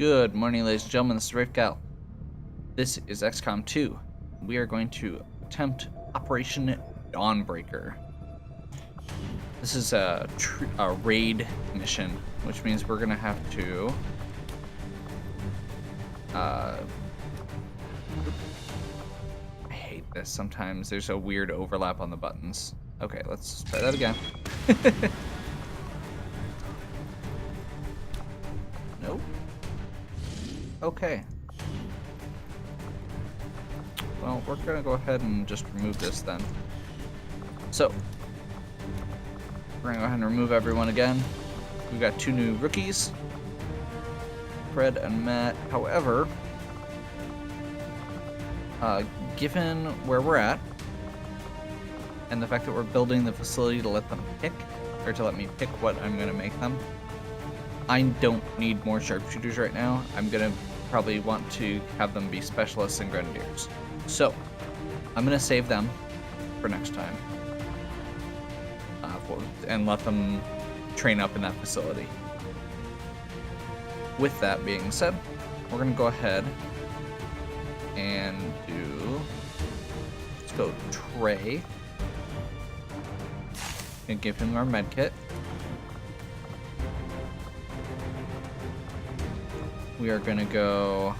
Good morning, ladies and gentlemen. This is Rafe Gal. This is XCom2. We are going to attempt Operation Dawnbreaker. This is a raid mission, which means we're going to have to I hate this sometimes. There's a weird overlap on the buttons. Okay, let's try that again. Nope. Okay. Well, we're gonna go ahead and just remove this then. So, we're gonna go ahead and remove everyone again. We've got two new rookies, Fred and Matt. However, given where we're at, and the fact that we're building the facility to let them pick, or to let me pick what I'm gonna make them, I don't need more sharpshooters right now. I'm gonna probably want to have them be specialists and grenadiers. So, I'm gonna save them for next time, and let them train up in that facility. With that being said, we're gonna go ahead and let's go Trey, and give him our med kit. We are gonna go.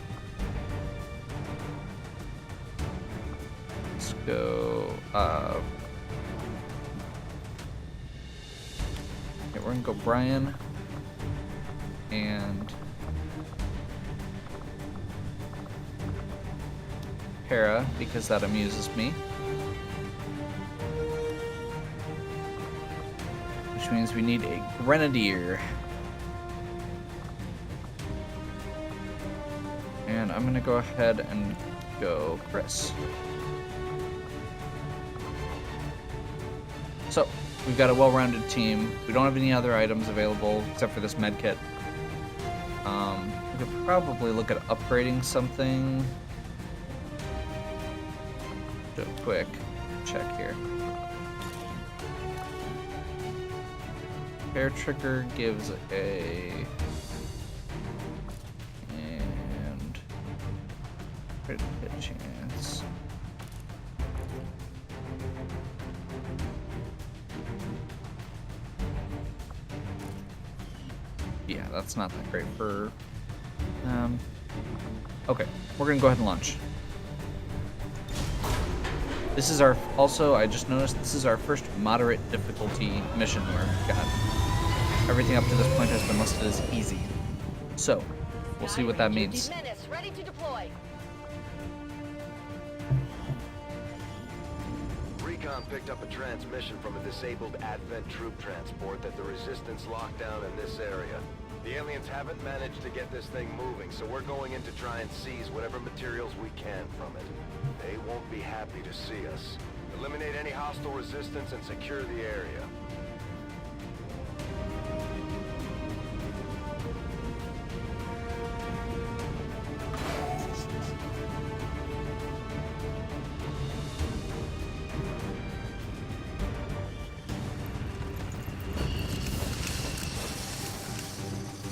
Let's go. Okay, we're gonna go Brian and Hera because that amuses me. Which means we need a grenadier. And I'm gonna go ahead and go Chris. So, we've got a well-rounded team. We don't have any other items available except for this med kit. We could probably look at upgrading something. Do a quick check here. Air trigger gives a crit hit chance. Yeah, that's not that great for. Okay, we're gonna go ahead and launch. This is our. Also, I just noticed this is our first moderate difficulty mission where we've got everything up to this point has been listed as easy. So, we'll see what that means. Ready to deploy. Recon picked up a transmission from a disabled Advent troop transport that the Resistance locked down in this area. The aliens haven't managed to get this thing moving, so we're going in to try and seize whatever materials we can from it. They won't be happy to see us. Eliminate any hostile resistance and secure the area.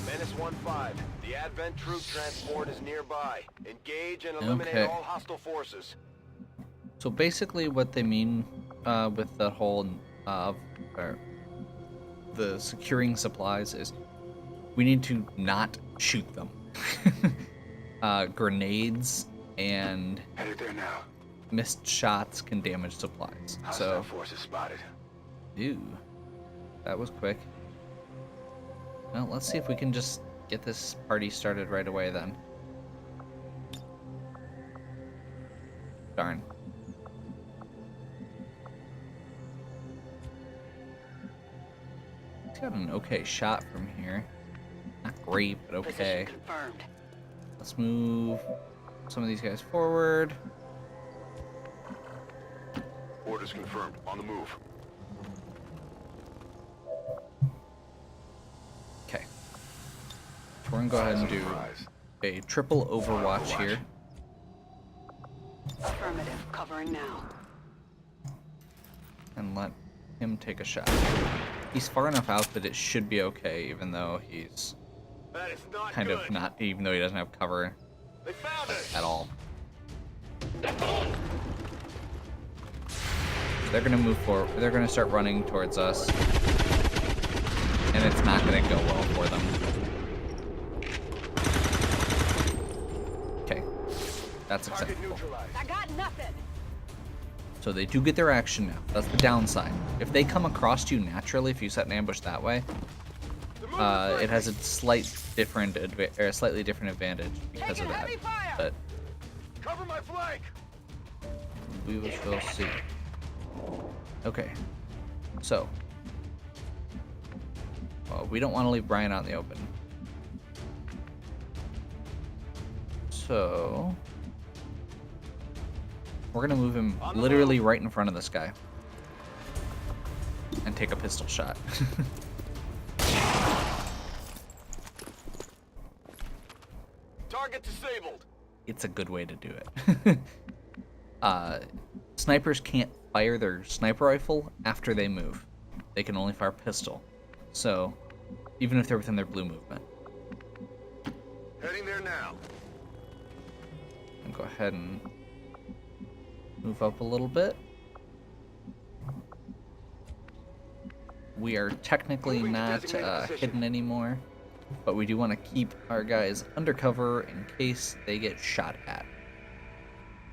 Menace 1-5. The Advent troop transport is nearby. Engage and eliminate all hostile forces. So basically what they mean with the whole the securing supplies is we need to not shoot them. Grenades and Headed there now. missed shots can damage supplies. Hostile forces spotted. Ew, that was quick. Well, let's see if we can just get this party started right away then. Darn. He's got an okay shot from here. Not great, but okay. Confirmed. Let's move some of these guys forward. Orders confirmed. On the move. Okay. So we're gonna go ahead and do a triple overwatch here. Affirmative. Covering now. And let him take a shot. He's far enough out that it should be okay, even though he's That is not kind good. of not, even though he doesn't have cover They found us. at all. They're gonna move forward. They're gonna start running towards us, and it's not gonna go well for them. Okay, that's Target acceptable. neutralized. I got nothing. So they do get their action now. That's the downside. If they come across you naturally, if you set an ambush that way, it has a slightly different advantage because of Taking that. heavy fire. But Cover my flank. we will still see. Okay, so well, we don't want to leave Brian out in the open. So we're gonna move him literally right in front of this guy and take a pistol shot. Target disabled. It's a good way to do it. Snipers can't fire their sniper rifle after they move. They can only fire pistol. So, even if they're within their blue movement. Heading there now. And go ahead and move up a little bit. We are technically Moving to not designated position. hidden anymore, but we do want to keep our guys undercover in case they get shot at.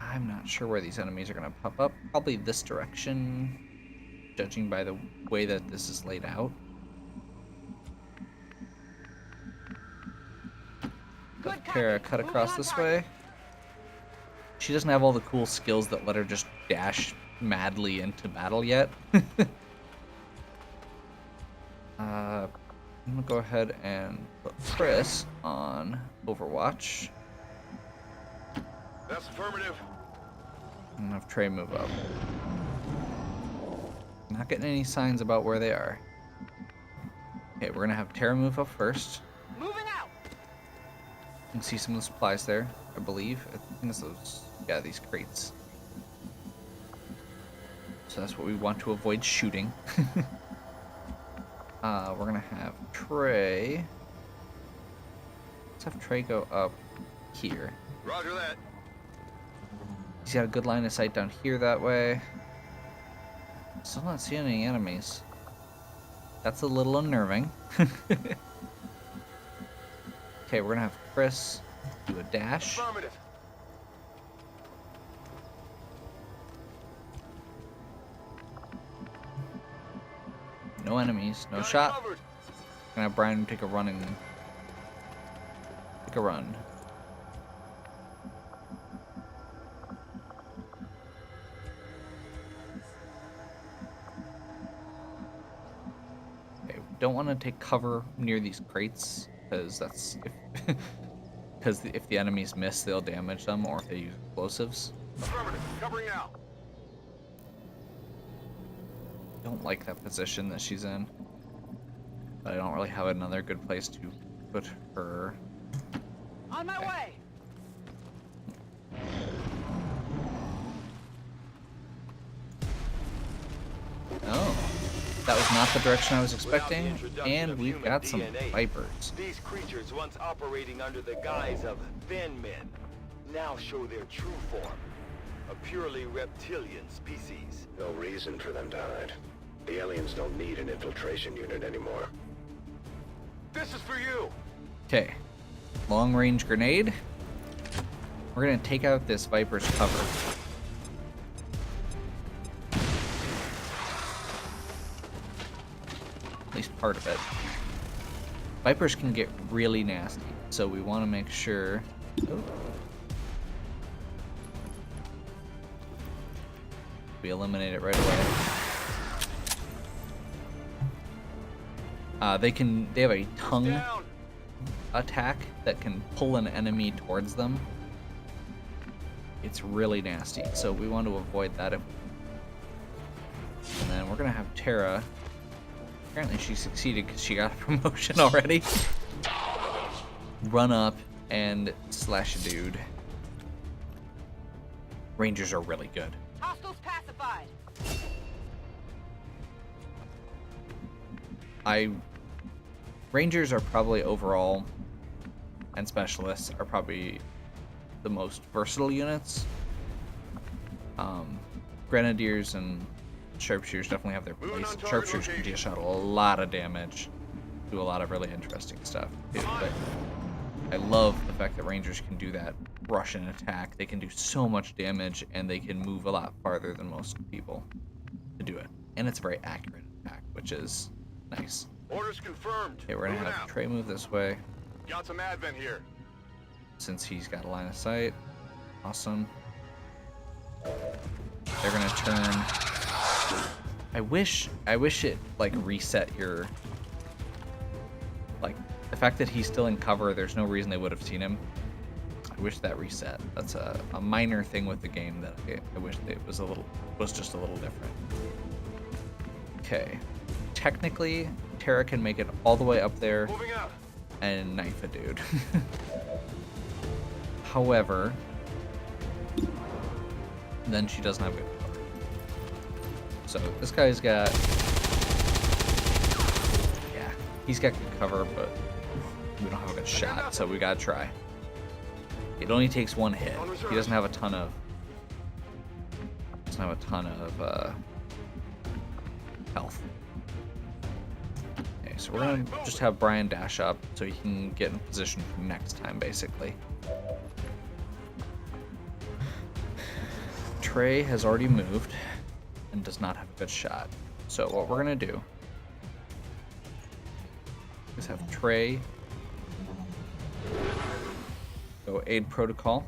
I'm not sure where these enemies are going to pop up. Probably this direction, judging by the way that this is laid out. Good Kara copy. cut Moving across on this target. way. She doesn't have all the cool skills that let her just dash madly into battle yet. I'm gonna go ahead and put Chris on Overwatch That's affirmative. and have Trey move up. Not getting any signs about where they are. Okay, we're gonna have Tara move up first. Moving out. You can see some of the supplies there, I believe. I think it's those, yeah, these crates. So that's what we want to avoid shooting. We're gonna have Trey. Let's have Trey go up here. Roger that. He's got a good line of sight down here that way. Still not seeing any enemies. That's a little unnerving. Okay, we're gonna have Chris do a dash. Affirmative. No enemies, no Got it shot. covered. Gonna have Brian take a run. Okay, don't want to take cover near these crates because that's if the enemies miss, they'll damage them, or if they use explosives. Affirmative. Covering now. Don't like that position that she's in, but I don't really have another good place to put her. On my Okay. way. Oh, that was not the direction I was Without the expecting, introduction and of we've human got some DNA, Vipers. These creatures, once operating under the guise of thin men, now show their true form. A purely reptilian species. No reason for them to hide. The aliens don't need an infiltration unit anymore. This is for you. Okay, long range grenade. We're gonna take out this Viper's cover. At least part of it. Vipers can get really nasty, so we want to make sure. Oh. We eliminate it right away. They have a tongue Down. attack that can pull an enemy towards them. It's really nasty, so we want to avoid that. And then we're gonna have Tara. Apparently she succeeded because she got a promotion already. Run up and slash a dude. Rangers are really good. Hostiles pacified. Rangers are probably overall and specialists are probably the most versatile units. Grenadiers and sharpshooters definitely have their place. Sharpshooters can dish out a lot of damage, do a lot of really interesting stuff too. But I love the fact that Rangers can do that Russian attack. They can do so much damage, and they can move a lot farther than most people to do it. And it's a very accurate attack, which is nice. Orders confirmed. Okay, we're gonna have Trey move this way. Got some advent here. Since he's got a line of sight. Awesome. They're gonna turn. I wish it like reset your, like, the fact that he's still in cover, there's no reason they would have seen him. I wish that reset. That's a minor thing with the game that I wish it was just a little different. Okay. Technically, Tara can make it all the way up there Moving out. and knife a dude. However, then she doesn't have good cover. So this guy's got, yeah, he's got good cover, but we don't have a good shot, so we gotta try. It only takes one hit. He doesn't have a ton of health. Okay, so we're gonna just have Brian dash up so he can get in position for next time, basically. Trey has already moved and does not have a good shot. So what we're gonna do is have Trey go aid protocol.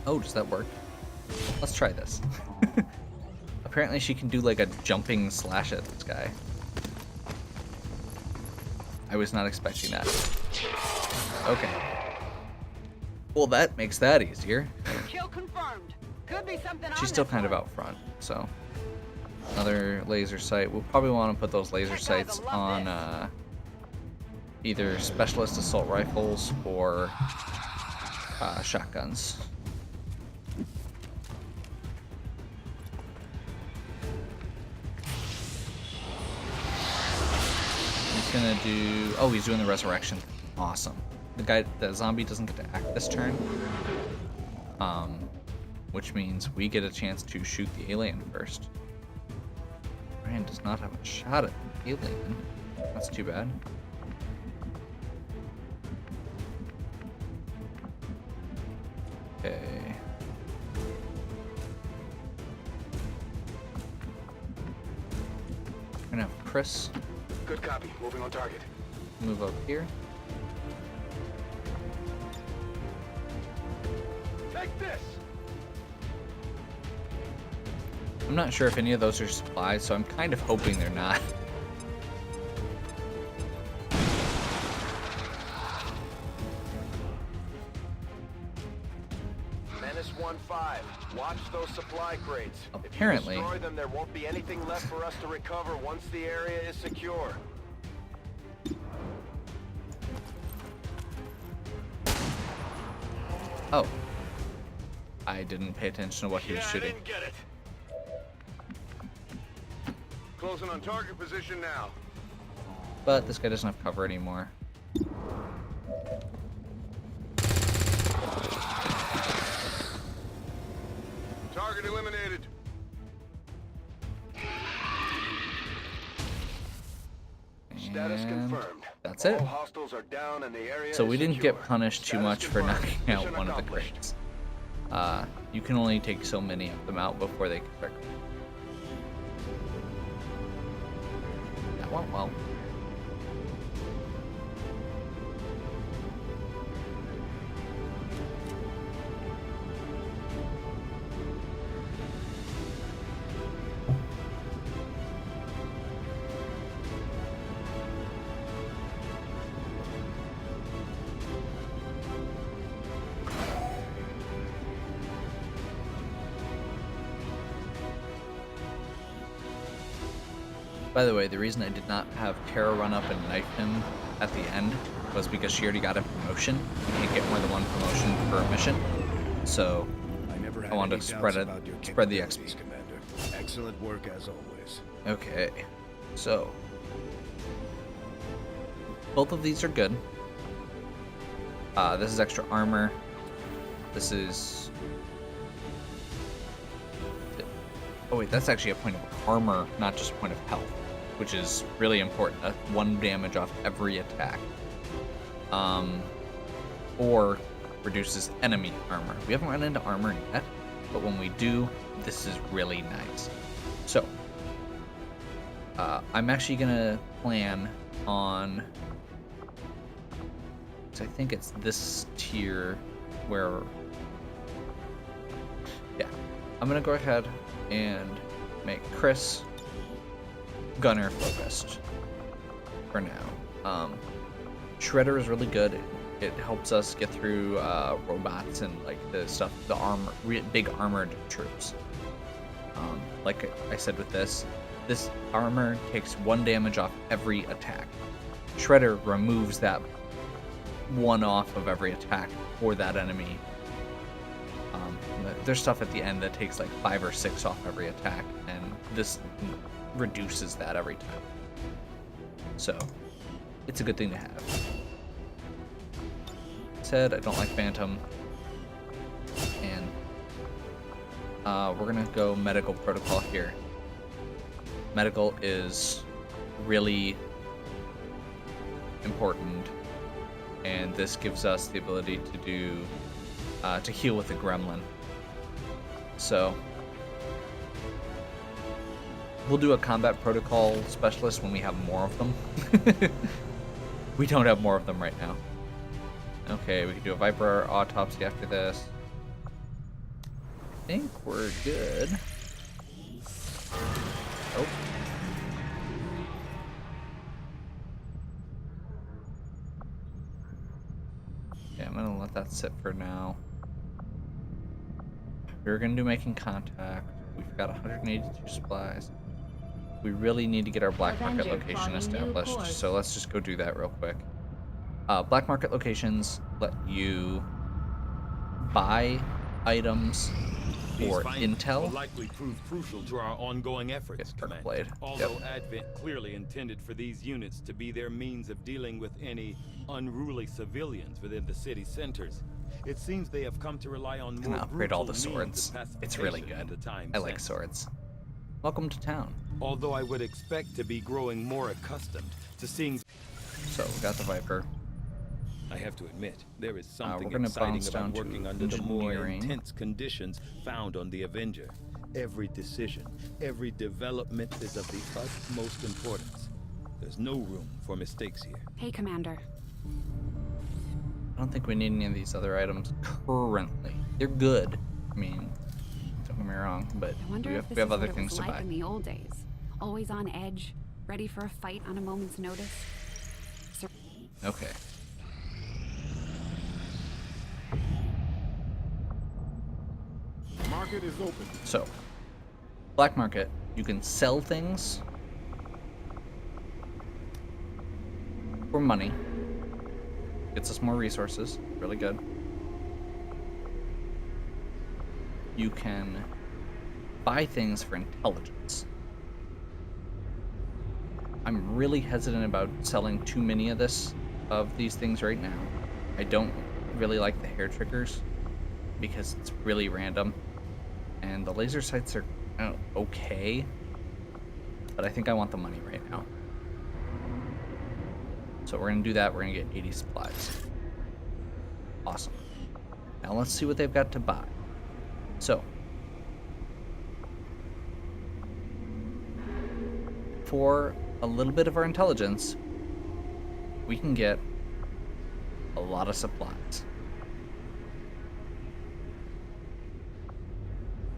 Oh, does that work? Let's try this. Apparently she can do like a jumping slash at this guy. I was not expecting that. Okay. Well, that makes that easier. Kill confirmed. Could be something on She's still this kind of one. out front, so. Another laser sight. We'll probably want to put those laser sights on either specialist assault rifles or shotguns. He's gonna do. Oh, he's doing the resurrection. Awesome. The zombie doesn't get to act this turn, which means we get a chance to shoot the alien first. Ryan does not have a shot at the alien. That's too bad. Okay. We're gonna have Chris Good copy. Moving on target. move up here. Take this. I'm not sure if any of those are supplies, so I'm kind of hoping they're not. Menace 1-5. Watch those supply crates. Apparently. If you destroy them, there won't be anything left for us to recover once the area is secure. Oh. I didn't pay attention to what he was shooting. I didn't get it. Closing on target position now. But this guy doesn't have cover anymore. Target eliminated. Status And confirmed. that's it. All hostiles are down and the area So is we didn't secure. get punished too Status much for confirmed. knocking out Mission one of the accomplished. crates. You can only take so many of them out before they can start. That went well. By the way, the reason I did not have Tara run up and knife him at the end was because she already got a promotion. You can't get more than one promotion per mission. So I wanted to spread the XP. Commander. Excellent work as always. Okay, so both of these are good. This is extra armor. This is... Oh wait, that's actually a point of armor, not just a point of health, which is really important. 1 damage off every attack. Or reduces enemy armor. We haven't run into armor yet, but when we do, this is really nice. So, I'm actually gonna plan on... I think it's this tier where... Yeah, I'm gonna go ahead and make Chris gunner focused for now. Shredder is really good. It helps us get through robots and like the stuff, the armor, big armored troops. Like I said with this armor takes 1 damage off every attack. Shredder removes that 1 off of every attack for that enemy. There's stuff at the end that takes like 5 or 6 off every attack, and this reduces that every time. So, it's a good thing to have. Said I don't like Phantom, and we're gonna go medical protocol here. Medical is really important, and this gives us the ability to do to heal with the gremlin. So we'll do a combat protocol specialist when we have more of them. We don't have more of them right now. Okay, we can do a Viper autopsy after this. I think we're good. Oh. Yeah, I'm gonna let that sit for now. We're gonna do making contact. We've got 182 supplies. We really need to get our black market location established, so let's just go do that real quick. Black market locations let you buy items or intel. Will likely prove crucial to our ongoing efforts, Commander. Although Advent clearly intended for these units to be their means of dealing with any unruly civilians within the city centers, it seems they have come to rely on more upgrade all the brutal swords. means of It's really pacification good. in the time I like since. swords. Welcome to town. Although I would expect to be growing more accustomed to seeing... So we got the Viper. I have to admit, there is something we're gonna exciting bounce down about to working under the more engineering. intense conditions found on the Avenger. Every decision, every development is of the utmost importance. There's no room for mistakes here. Hey, Commander. I don't think we need any of these other items currently. They're good. I mean, don't get me wrong, but I wonder we if have, this we have is other what it things was to like buy. in the old days. Always on edge, ready for a fight on a moment's notice. Okay. Market is open. So, black market, you can sell things for money. Gets us more resources. Really good. You can buy things for intelligence. I'm really hesitant about selling too many of these things right now. I don't really like the hair triggers because it's really random. And the laser sights are okay, but I think I want the money right now. So we're gonna do that. We're gonna get 80 supplies. Awesome. Now let's see what they've got to buy. So, for a little bit of our intelligence, we can get a lot of supplies.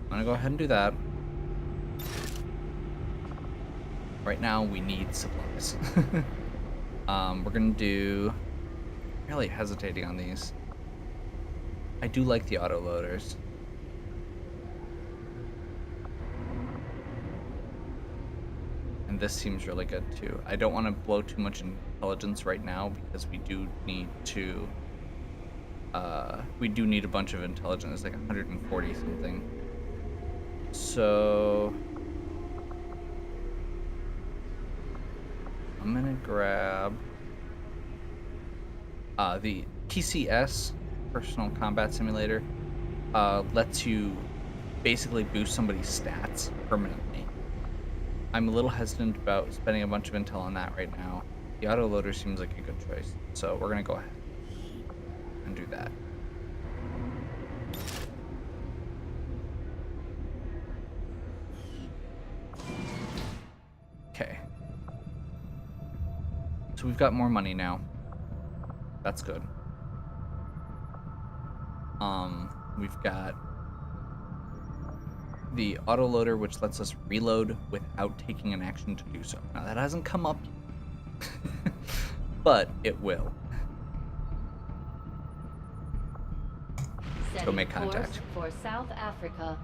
I'm gonna go ahead and do that. Right now, we need supplies. We're gonna do... Really hesitating on these. I do like the autoloaders. And this seems really good too. I don't want to blow too much intelligence right now because we do need to... we do need a bunch of intelligence, like 140 something. So I'm gonna grab The PCS, Personal Combat Simulator, lets you basically boost somebody's stats permanently. I'm a little hesitant about spending a bunch of intel on that right now. The autoloader seems like a good choice, so we're gonna go ahead and do that. Okay. So we've got more money now. That's good. We've got the autoloader, which lets us reload without taking an action to do so. Now that hasn't come up yet, but it will. Go make contact. For South Africa.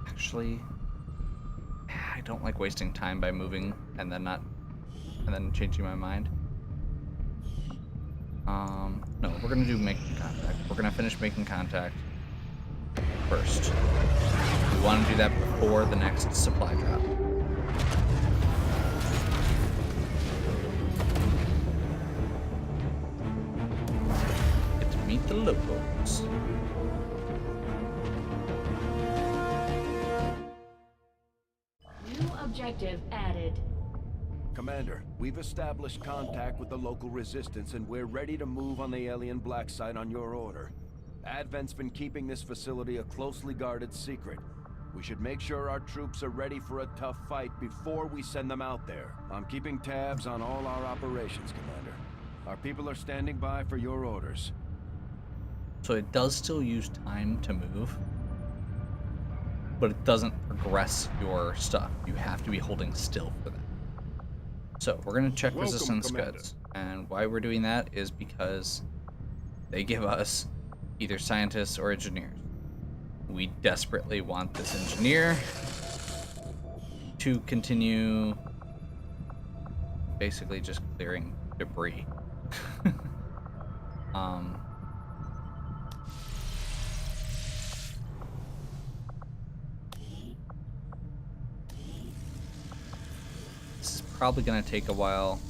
Actually, I don't like wasting time by moving and then changing my mind. No, we're gonna do making contact. We're gonna finish making contact first. We want to do that before the next supply drop. Get to meet the locals. New objective added. Commander, we've established contact with the local resistance and we're ready to move on the alien black site on your order. Advent's been keeping this facility a closely guarded secret. We should make sure our troops are ready for a tough fight before we send them out there. I'm keeping tabs on all our operations, Commander. Our people are standing by for your orders. So it does still use time to move, but it doesn't progress your stuff. You have to be holding still for that. So we're going to check resistance goods. And why we're doing that is because they give us either scientists or engineers. We desperately want this engineer to continue basically just clearing debris. This is probably going to take a while,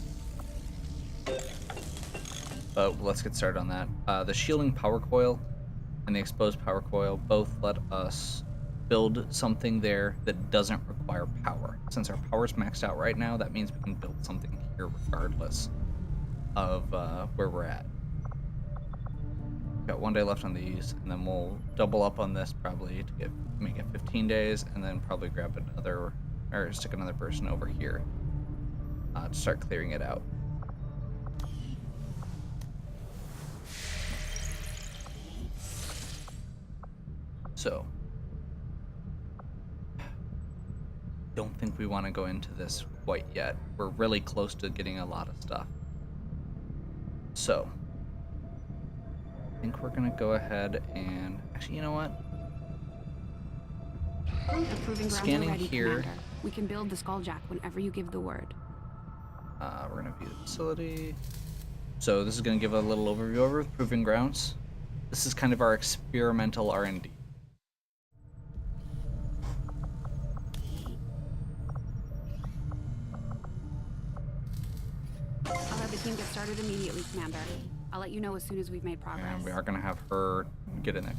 but let's get started on that. The shielding power coil and the exposed power coil both let us build something there that doesn't require power. Since our power's maxed out right now, that means we can build something here regardless of where we're at. Got 1 day left on these, and then we'll double up on this probably to make it 15 days, and then probably grab another, or stick another person over here to start clearing it out. So, don't think we want to go into this quite yet. We're really close to getting a lot of stuff. So, I think we're going to go ahead and... Actually, you know what? The proving grounds Scanning are ready, here. Commander. We can build the Skulljack whenever you give the word. We're going to view the facility. So this is going to give a little overview over the proving grounds. This is kind of our experimental R&D. I'll have the team get started immediately, Commander. I'll let you know as soon as we've made progress. And we are going to have her get in there.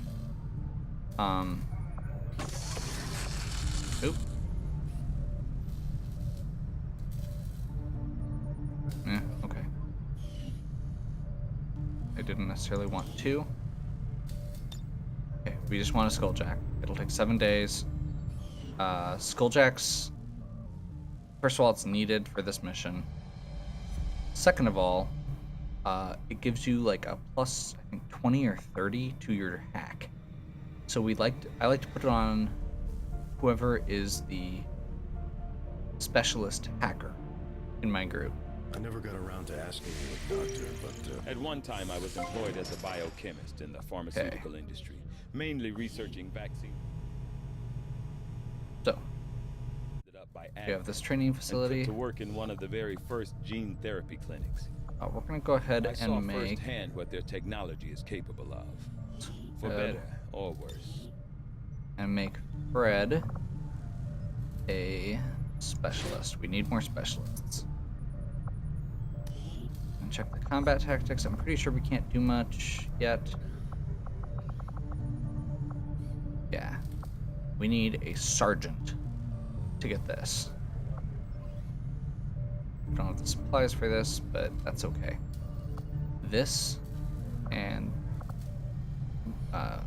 Oop. Yeah, okay. I didn't necessarily want to. Okay, we just want a Skulljack. It'll take 7 days. Skulljacks, first of all, it's needed for this mission. Second of all, it gives you like a plus, I think, 20 or 30 to your hack. So I like to put it on whoever is the specialist hacker in my group. I never got around to asking you a doctor, but... At one time, I was employed as a biochemist in the pharmaceutical industry, mainly researching vaccines. So, we have this training facility. To work in one of the very first gene therapy clinics. We're going to go ahead I saw and make... firsthand what their technology is capable of. For better or worse. and make Fred a specialist. We need more specialists. And check the combat tactics. I'm pretty sure we can't do much yet. Yeah. We need a sergeant to get this. We don't have the supplies for this, but that's okay. This and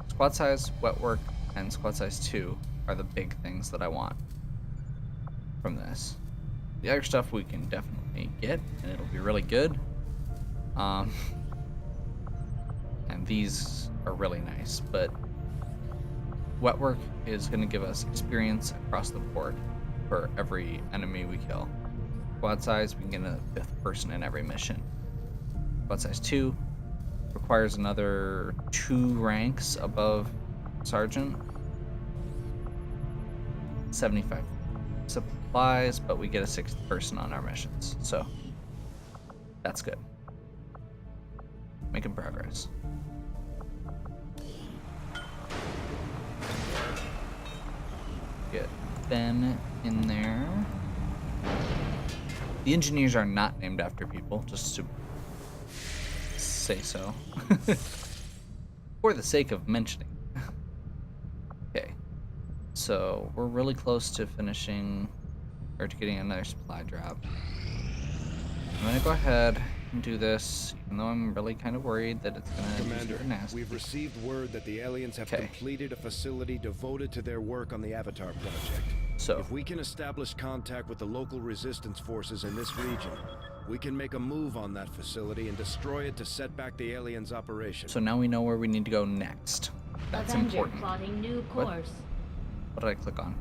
squad size, wet work, and squad size 2 are the big things that I want from this. The other stuff we can definitely get, and it'll be really good. And these are really nice, but wet work is going to give us experience across the board for every enemy we kill. Squad size, we can get a 5th person in every mission. Squad size 2 requires another 2 ranks above sergeant. 75 supplies, but we get a 6th person on our missions, so that's good. Making progress. Get Ben in there. The engineers are not named after people, just to say so. For the sake of mentioning. Okay. So we're really close to finishing, or to getting another supply drop. I'm gonna go ahead and do this, even though I'm really kind of worried that it's gonna be super nasty. We've received word that the aliens have completed a facility devoted to their work on the Avatar project. So if we can establish contact with the local resistance forces in this region, we can make a move on that facility and destroy it to set back the aliens' operation. So now we know where we need to go next. That's important. Plotting new course. What did I click on?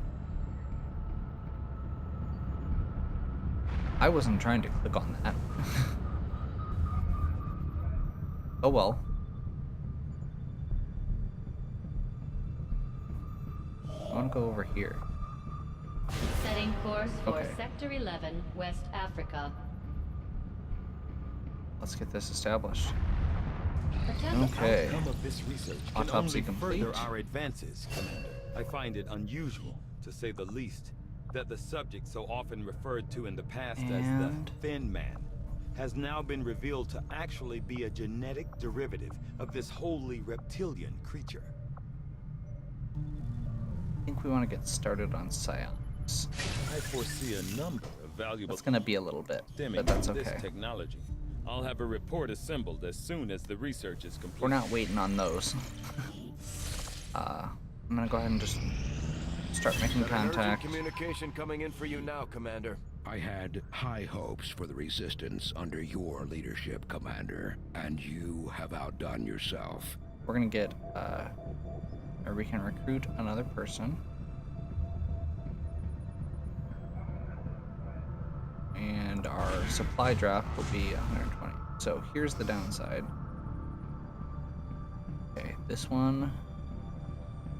I wasn't trying to click on that. Oh well. I want to go over here. Setting course for Okay. Sector 11, West Africa. Let's get this established. Attempt Okay. The outcome of this research can Autopsy only complete. further our advances, Commander. I find it unusual, to say the least, that the subject so often referred to in the past as the And- Thin Man has now been revealed to actually be a genetic derivative of this wholly reptilian creature. I think we want to get started on psionics. I foresee a number of valuable It's gonna be a little bit, stemming but that's from okay. this technology. I'll have a report assembled as soon as the research is complete. We're not waiting on those. I'm gonna go ahead and just start making contact. Communication coming in for you now, Commander. I had high hopes for the Resistance under your leadership, Commander, and you have outdone yourself. We're gonna get, or we can recruit another person. And our supply drop will be 120. So here's the downside. Okay, this one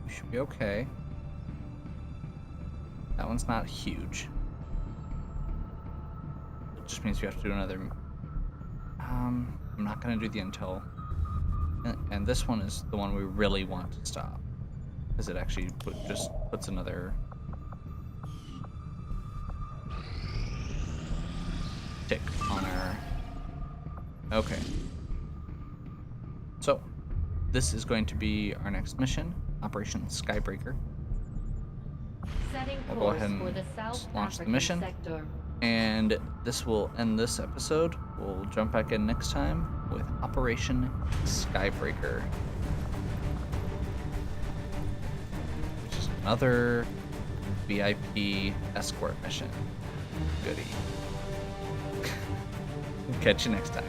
we should be okay. That one's not huge. It just means we have to do another. I'm not gonna do the intel. And this one is the one we really want to stop, because it actually just puts another tick on our. Okay. So, this is going to be our next mission, Operation Skybreaker. Setting We'll go course ahead and for the South launch the African mission. sector. And this will end this episode. We'll jump back in next time with Operation Skybreaker, which is another VIP escort mission. Goodie. Catch you next time.